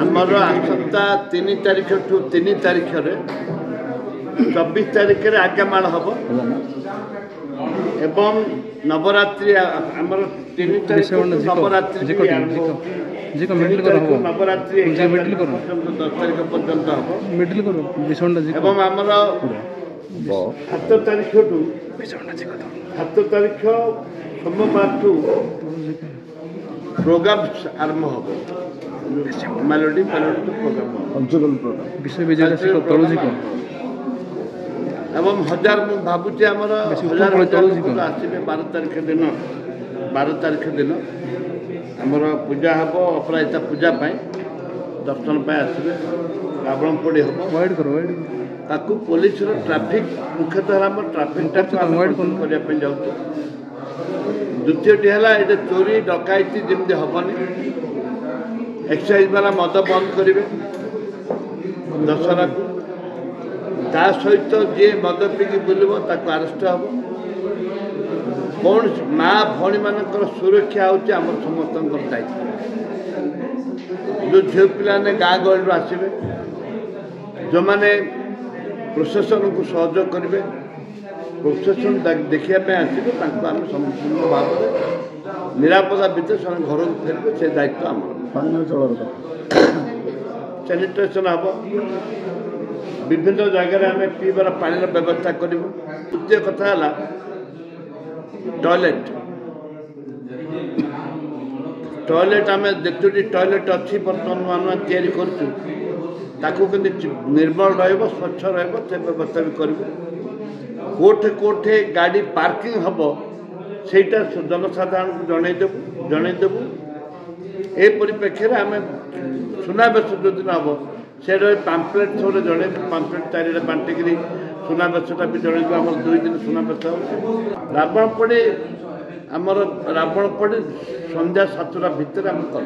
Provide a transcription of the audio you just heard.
आमर आसंता 3 तारीख ठू 3 तारीख 24 तारीख आज्ञामाल हम एवं नवरात्रि आमर 3 तारीख नवरात्रि नवरात्रि 10 तारीख पर्यंत हम एवं आमर 7 तारीख ठू 7 तारीख सोमवार ठू प्रोग्राम आरंभ हम मेलोडी प्रोग्राम विषय विजय एवं हजार मु भावुचे आमर हजार आसवे 12 तारीख दिन 12 तारीख दिन आमर पूजा हम अपराजिता पूजा दर्शन आसवे रावण पोड़ी हम ताकू पुलिस ट्राफिक मुख्यतः आम ट्राफिक करने जाऊँ। द्वितीयटी है ये चोरी डकायती जमी हेनी एक्साइज वाला मद बंद करेंगे दशहरा को ता सहित जी मद पिकी बुलब ताको आरेस्ट हम कौन माँ भौणी मान सुरक्षा हूँ आम समस्त दायित्व जो झील पाने गाँ गहली आसवे जो मैंने प्रशासन को सहयोग करेंगे प्रशासन देखापी आसवे आम संपूर्ण भाव निरापदा भितर से घर को फेरबे से दायित्व आम सैनिटेशन हम विभिन्न जगह आम पीबार पानी व्यवस्था करूँ। द्वितीय कथा है टॉयलेट आम जितोटी टॉयलेट अच्छी बर्तमान नुआ नुआ तैयारी करूँ निर्मल स्वच्छ से व्यवस्था भी करूँ। कोठे गाड़ी पार्किंग हम सेटा जनसाधारण को जनईदेबू ए परिप्रेक्षी आम सुनावेश जो दिन हम से पाम्पलेट थोड़े जन पाम्पलेट चारिटे बांटिक सुनावेशटा भी जन आम 2 दिन सुनावेश रावण पड़ी आमर रावण पड़ी संध्या 7टा भितर आम कर।